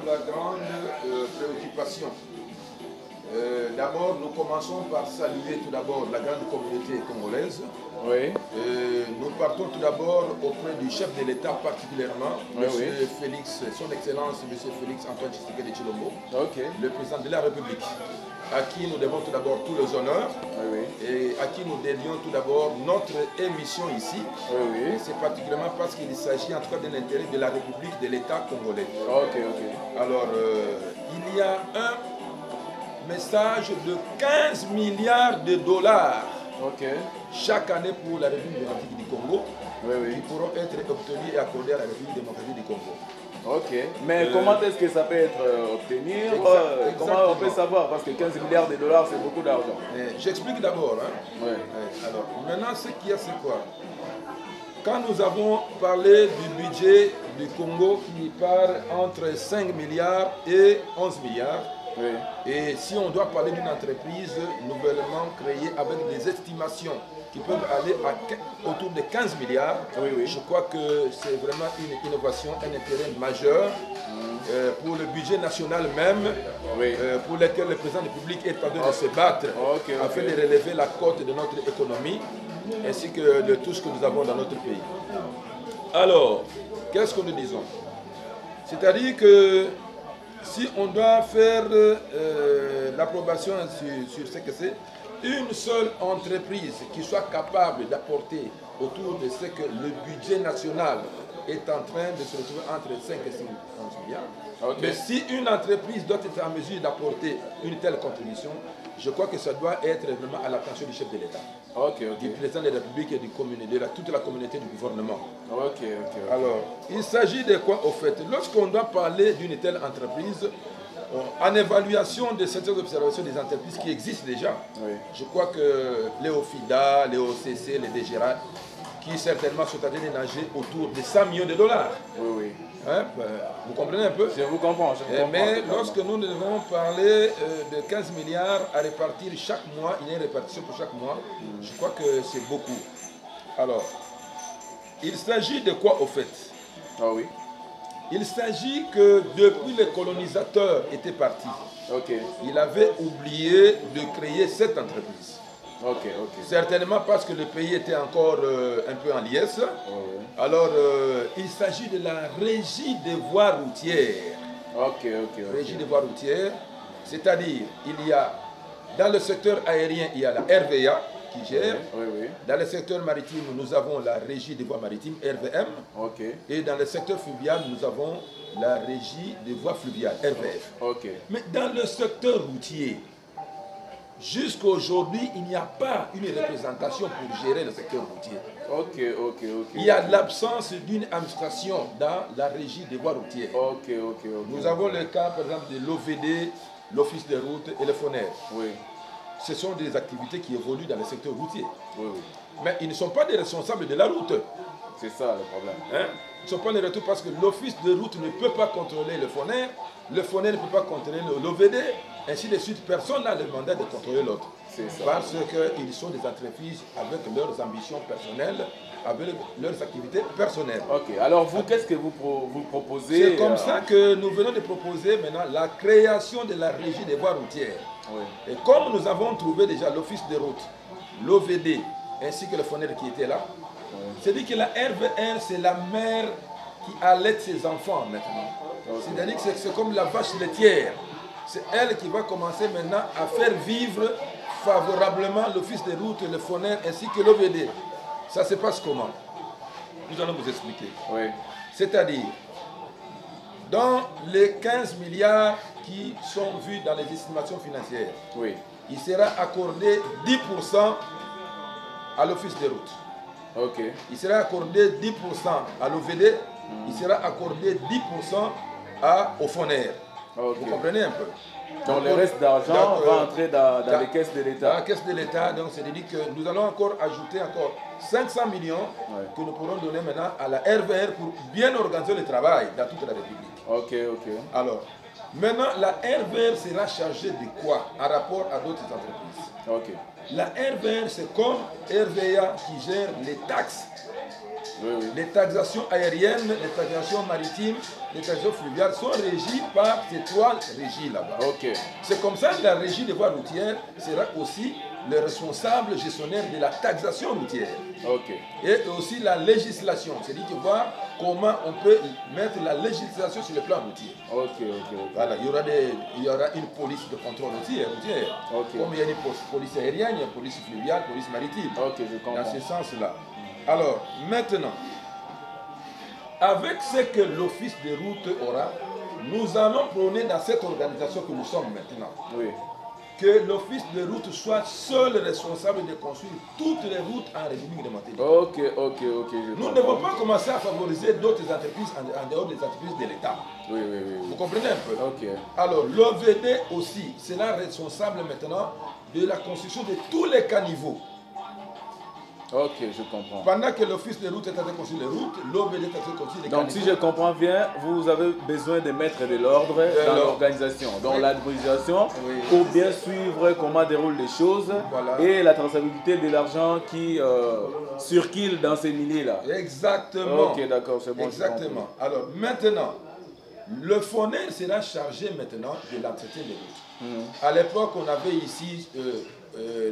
la grande préoccupation. D'abord, nous commençons par saluer tout d'abord la grande communauté congolaise. Oui. Nous partons tout d'abord auprès du chef de l'État particulièrement, Oui, Monsieur oui. Félix, son Excellence Monsieur Félix Antoine Tshisekedi Tshilombo, Ok. le président de la République, à qui nous devons tout d'abord tous les honneurs Oui, oui. et à qui nous dédions tout d'abord notre émission ici. Oui, oui. Et c'est particulièrement parce qu'il s'agit en tout cas d'un intérêt de la République, de l'État congolais. Ok, ok. Alors, il y a un message de 15 milliards de dollars Ok. chaque année pour la République démocratique du Congo, Oui, oui. qui pourront être obtenus et accordés à la République démocratique du Congo. Ok. Mais comment est-ce que ça peut être obtenu? Comment on peut savoir? Parce que 15 milliards de dollars, c'est beaucoup d'argent. J'explique d'abord. Hein. Oui. Alors, maintenant, ce qu'il y a, c'est quoi? Quand nous avons parlé du budget du Congo qui part entre 5 milliards et 11 milliards, Oui. et si on doit parler d'une entreprise nouvellement créée avec des estimations qui peuvent aller autour de 15 milliards, Oui, oui. je crois que c'est vraiment une innovation, un intérêt majeur pour le budget national même, Oui. pour lequel le président de la République est en train de se battre Ok, ok. afin de relever la cote de notre économie ainsi que de tout ce que nous avons dans notre pays. Alors, qu'est-ce que nous disons? C'est-à-dire que si on doit faire l'approbation sur ce que c'est, une seule entreprise qui soit capable d'apporter autour de ce que le budget national est en train de se retrouver entre 5 et 6 milliards. Ok. Mais si une entreprise doit être en mesure d'apporter une telle contribution, je crois que ça doit être vraiment à l'attention du chef de l'État, Ok, du ok. président de la République et de toute la communauté du gouvernement. Ok, ok. Alors, il s'agit de quoi au fait? Lorsqu'on doit parler d'une telle entreprise, en évaluation de certaines observations des entreprises qui existent déjà, Oui. je crois que les OFIDA, les OCC, les DGRA, qui certainement sont en train de nager autour de 100 millions de dollars. Oui, oui. Hein, vous comprenez un peu? Je vous comprends, je vous comprends. Mais totalement. lorsque nous devons parler de 15 milliards à répartir chaque mois, il y a une répartition pour chaque mois, je crois que c'est beaucoup. Alors, il s'agit de quoi au fait? Ah oui. Il s'agit que depuis les colonisateurs étaient partis, Ok. il avait oublié de créer cette entreprise. Ok, ok. Certainement parce que le pays était encore un peu en liesse. Oui. Alors, il s'agit de la régie des voies routières. Ok, ok, ok. Régie des voies routières, c'est-à-dire, il y a, dans le secteur aérien, il y a la RVA qui gère. Oui, oui. Dans le secteur maritime, nous avons la régie des voies maritimes, RVM. Ok. Et dans le secteur fluvial, nous avons la régie des voies fluviales, RVF. Ok. Mais dans le secteur routier, jusqu'à aujourd'hui, il n'y a pas une représentation pour gérer le secteur routier. Ok, ok, ok. Il y a l'absence d'une administration dans la régie des voies routières. Ok, ok, ok. Nous avons le cas, par exemple, de l'OVD, l'Office des routes et le FONER. Oui, Ce sont des activités qui évoluent dans le secteur routier. oui, oui. Mais ils ne sont pas des responsables de la route. C'est ça le problème. Hein? Ils ne sont pas des retours parce que l'Office de route ne peut pas contrôler le FONER ne peut pas contrôler l'OVD, ainsi de suite. Personne n'a le mandat de contrôler l'autre. C'est ça. Parce qu'ils sont des entreprises avec leurs ambitions personnelles, avec leurs activités personnelles. Ok, alors vous, qu'est-ce que vous proposez? C'est comme ça que nous venons de proposer maintenant la création de la régie des voies routières. Oui. Et comme nous avons trouvé déjà l'Office de route, l'OVD, ainsi que le FONER qui était là, c'est-à-dire que la RVR, c'est la mère qui allait ses enfants maintenant. C'est-à-dire que c'est comme la vache laitière. C'est elle qui va commencer maintenant à faire vivre favorablement l'Office des routes, le FONER ainsi que l'OVD. Ça se passe comment? Nous allons vous expliquer. Oui. C'est-à-dire, dans les 15 milliards qui sont vus dans les estimations financières, Oui. il sera accordé 10% à l'Office des routes. Ok. Il sera accordé 10% à l'OVD, il sera accordé 10% au FONER. Ok. Vous comprenez un peu? Donc le reste d'argent va entrer dans les caisses de Dans l'État. la caisse de l'État, donc c'est-à-dire que nous allons encore ajouter encore 500 millions que nous pourrons donner maintenant à la RVR pour bien organiser le travail dans toute la République. Ok, ok. Alors, maintenant la RVR sera chargée de quoi en rapport à d'autres entreprises? Ok. La RVR, c'est comme RVA qui gère les taxes Les taxations aériennes, les taxations maritimes, les taxations fluviales sont régies par ces trois régies là-bas. C'est comme ça que la régie des voies routières sera aussi le responsable gestionnaire de la taxation routière. Et aussi la législation, c'est-à-dire de voir comment on peut mettre la législation sur le plan routier. Voilà, il y aura une police de contrôle routière. Comme il y a une police aérienne, il y a une police fluviale, police maritime. Je comprends. Dans ce sens-là. Alors, maintenant, avec ce que l'office des routes aura, nous allons prôner dans cette organisation que nous sommes maintenant. Que l'office de route soit seul responsable de construire toutes les routes en République de Martinique. Nous ne devons pas commencer à favoriser d'autres entreprises en dehors des entreprises de l'État. Vous comprenez un peu? Alors, l'OVD aussi sera responsable maintenant de la construction de tous les caniveaux. Je comprends. Pendant que l'office de route est en train de construire les routes, l'OVD est en train de construire les caniveaux. Donc, si je comprends bien, vous avez besoin de mettre de l'ordre dans l'organisation, dans l'administration, pour bien suivre comment déroulent les choses et la traçabilité de l'argent qui circule dans ces milliers-là. Exactement. D'accord, c'est bon. Exactement. Alors, maintenant, le FONER sera chargé maintenant de l'entretien des routes. À l'époque, on avait ici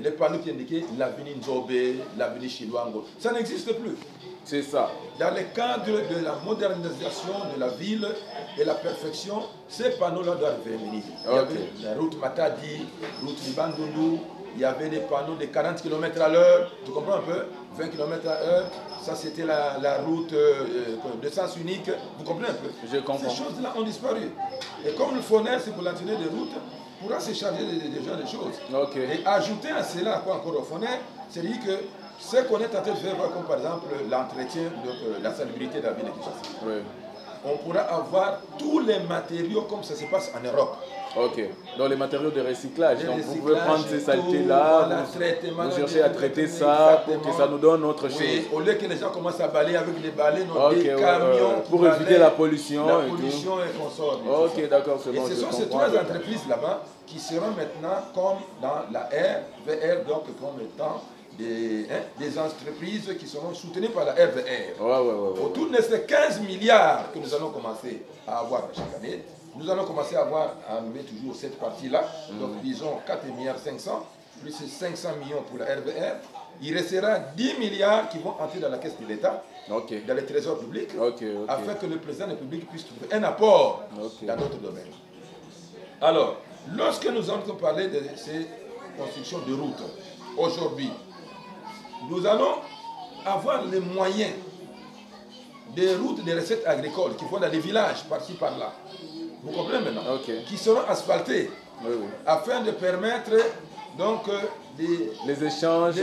les panneaux qui indiquaient l'avenue Nzobé, l'avenue Chiluango. Ça n'existe plus. C'est ça. Dans le cadre de la modernisation de la ville et la perfection, ces panneaux-là doivent venir. Il y avait la route Matadi, route Libandundu, il y avait des panneaux de 40 km à l'heure, tu comprends un peu? 20 km à l'heure, ça c'était la route de sens unique, vous comprenez un peu? Je comprends. Ces choses-là ont disparu. Et comme le FONER, c'est pour l'entretien des routes, pourra se charger de genre de choses. Et ajouter à cela, quoi encore au FONER, c'est-à-dire que ce qu'on est en train de faire, comme par exemple l'entretien de la salubrité de la ville de Kinshasa. On pourra avoir tous les matériaux comme ça se passe en Europe. Donc les matériaux de recyclage. Donc vous pouvez prendre ces saletés-là, vous cherchez à traiter ça pour que ça nous donne autre chose. Au lieu que les gens commencent à balayer avec des balais, des camions pour éviter la pollution. La pollution et consort. D'accord, c'est bon. Et ce sont ces trois entreprises là-bas qui seront maintenant comme dans la RVR, donc comme étant des entreprises qui seront soutenues par la RVR. Autour de ces 15 milliards que nous allons commencer à avoir chaque année, nous allons commencer à avoir à enlever toujours cette partie-là. Donc disons 4 milliards 500, plus 500 millions pour la RVR. Il restera 10 milliards qui vont entrer dans la caisse de l'État, dans les trésors publics, afin que le président de la République puisse trouver un apport dans d'autres domaines. Alors, lorsque nous allons parler de ces constructions de routes, aujourd'hui, nous allons avoir les moyens des routes de recettes agricoles qui vont dans les villages, par-ci, par-là. Vous comprenez maintenant? Qui seront asphaltés afin de permettre donc les échanges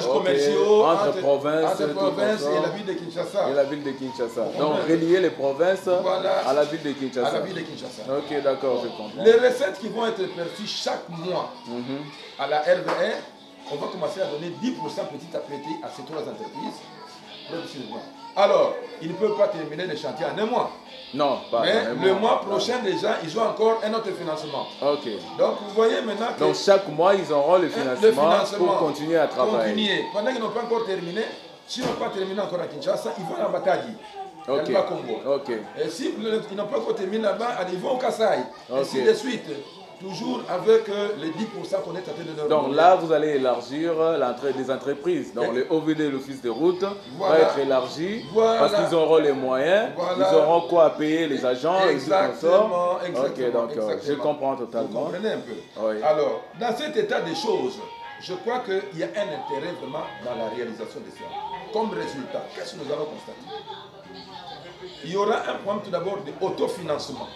commerciaux entre provinces et la ville de Kinshasa. Donc relier les provinces à la ville de Kinshasa. D'accord, je comprends. Les recettes qui vont être perçues chaque mois à la RVR, on va commencer à donner 10% petit à petit à ces trois entreprises. Alors, ils ne peuvent pas terminer les chantiers en un mois. Non, pas mais le mois prochain déjà, ils ont encore un autre financement. Donc vous voyez maintenant que... Donc chaque mois, ils auront le financement pour continuer à travailler. Pendant qu'ils n'ont pas encore terminé, s'ils n'ont pas terminé encore à Kinshasa, ils vont à Matadi. Congo. Et s'ils n'ont pas encore terminé là-bas, ils vont au Kasaï. Et ainsi de suite. Toujours avec les 10% qu'on est en train de leur Donc là, vous allez élargir l'entrée des entreprises. Donc le OVD, l'office de route, va être élargi parce qu'ils auront les moyens, ils auront quoi payer les agents, exactement, donc je comprends totalement. Vous comprenez un peu. Alors, dans cet état des choses, je crois qu'il y a un intérêt vraiment dans la réalisation de cela. Comme résultat, qu'est-ce que nous allons constater? Il y aura un problème tout d'abord d'autofinancement.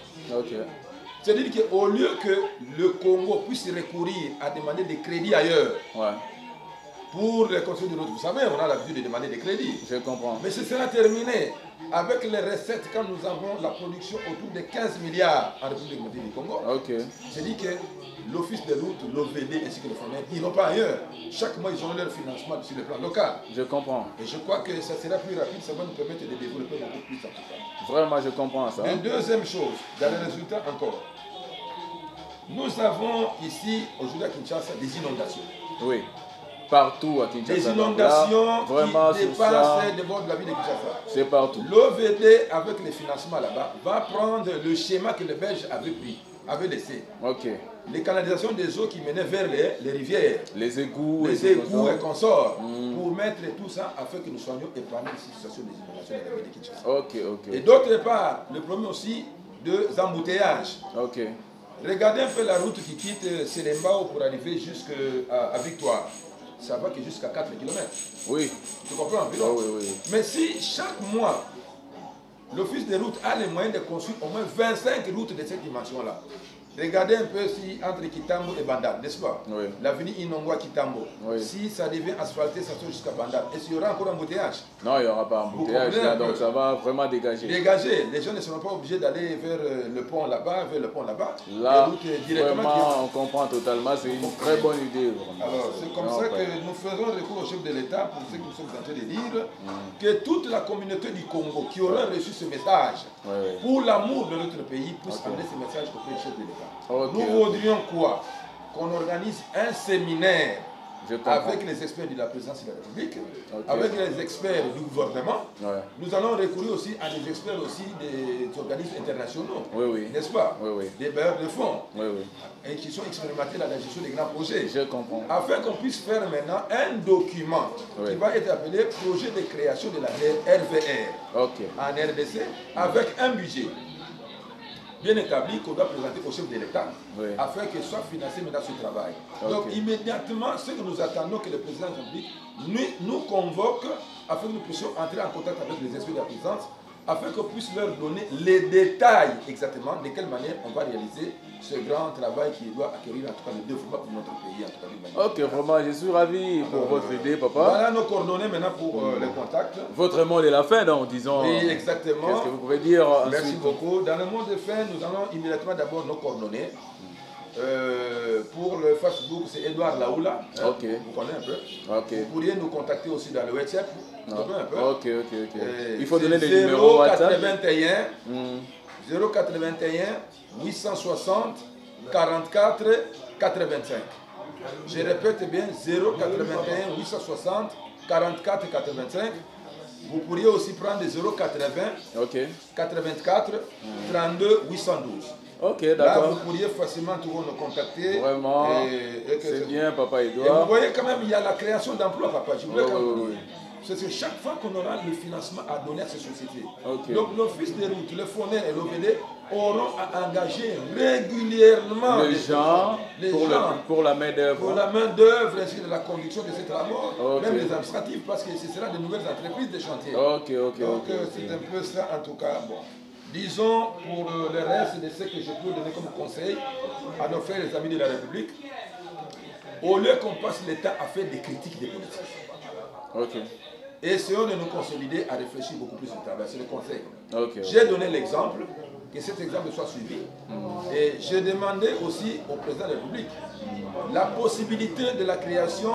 C'est-à-dire qu'au lieu que le Congo puisse recourir à demander des crédits ailleurs pour les construire de l'autre, vous savez, on a l'habitude de demander des crédits. Je comprends. Mais ce sera terminé avec les recettes quand nous avons la production autour de 15 milliards en République démocratique du Congo. C'est-à-dire que l'office de route, l'OVD ainsi que le FONER, ils n'ont pas ailleurs. Chaque mois, ils ont leur financement sur le plan local. Je comprends. Et je crois que ça sera plus rapide, ça va nous permettre de développer beaucoup plus en tout cas. Vraiment, je comprends ça. Une deuxième chose, dans les résultats encore, nous avons ici, aujourd'hui à Kinshasa, des inondations. partout à Kinshasa. Des inondations vraiment qui dépassent les bords de la ville de Kinshasa. C'est partout. L'OVD, avec les financements là-bas, va prendre le schéma que les Belges avaient laissé. Ok. Les canalisations des eaux qui menaient vers les rivières, les égouts et consorts, pour mettre tout ça afin que nous soyons épargnés de cette situation des inondations de la ville de Kinshasa. Ok. Et d'autre part, le problème aussi de embouteillages. Ok. Regardez un peu la route qui quitte Selembao pour arriver jusqu'à Victoire. Ça va que jusqu'à 4 km. Oui. Tu comprends? Oui. Mais si chaque mois, l'Office des routes a les moyens de construire au moins 25 routes de cette dimension-là, regardez un peu si entre Kitambo et Bandal, n'est-ce pas? Oui. L'avenue Inongwa-Kitambo, oui. Si ça devient asphalté, ça sort jusqu'à Bandal. Est-ce qu'il y aura encore un embouteillage? Non, il n'y aura pas embouteillage là, donc ça va vraiment dégager. Dégager. Les gens ne seront pas obligés d'aller vers le pont là-bas, Là, directement vraiment, on comprend totalement, c'est une très bonne idée. Vraiment. Alors, c'est comme ça que nous faisons recours au chef de l'État pour ce que nous sommes en train de dire, que toute la communauté du Congo qui aura reçu ce message, pour l'amour de notre pays, puisse amener ce message auprès du chef de l'État. Nous voudrions quoi? Qu'on organise un séminaire avec les experts de la présidence de la République, avec les experts du gouvernement. Nous allons recourir aussi à des experts aussi des organismes internationaux, n'est-ce pas? Des bailleurs de fonds, et qui sont expérimentés dans la gestion des grands projets. Je comprends. Afin qu'on puisse faire maintenant un document qui va être appelé projet de création de la RVR en RDC, avec un budget bien établi qu'on doit présenter au chef de l'État afin que soit financé maintenant ce travail. Donc immédiatement, ce que nous attendons que le président de la République nous convoque afin que nous puissions entrer en contact avec les experts de la présidence afin qu'on puisse leur donner les détails exactement de quelle manière on va réaliser ce grand travail qui doit acquérir en tout cas le développement pour notre pays. En tout cas, vraiment, je suis ravi pour votre idée, papa. Voilà nos coordonnées maintenant pour les contacts. Votre mot de la fin, donc, disons. Oui, exactement. Qu'est-ce que vous pouvez dire ensuite? Merci beaucoup. Dans le mot de fin, nous allons immédiatement d'abord nos coordonnées. Pour le Facebook, c'est Edouard Laoula. Vous connaissez un peu. Vous pourriez nous contacter aussi dans le WhatsApp. Un peu. Il faut donner les numéros WhatsApp. 081 860 44 85. Je répète bien 081 860 44 85. Vous pourriez aussi prendre 080 84 32 812. Là, vous pourriez facilement toujours nous contacter. Vraiment, c'est bien, papa Edouard. Et vous voyez quand même, il y a la création d'emplois, papa. Je voulais c'est que chaque fois qu'on aura le financement à donner à ces sociétés, donc l'Office des routes, le FONER et l'OVD auront à engager régulièrement les gens pour la main-d'œuvre. Pour la main-d'œuvre, ainsi que de la conduction de ces travaux, même les administratifs, parce que ce sera de nouvelles entreprises de chantier. Donc c'est un peu ça en tout cas. Bon. Disons pour le reste de ce que je peux donner comme conseil à nos frères et amis de la République, au lieu qu'on passe le temps à faire des critiques des politiques. Essayons de nous consolider à réfléchir beaucoup plus au travail. C'est le conseil. J'ai donné l'exemple, que cet exemple soit suivi. Et j'ai demandé aussi au président de la République la possibilité de la création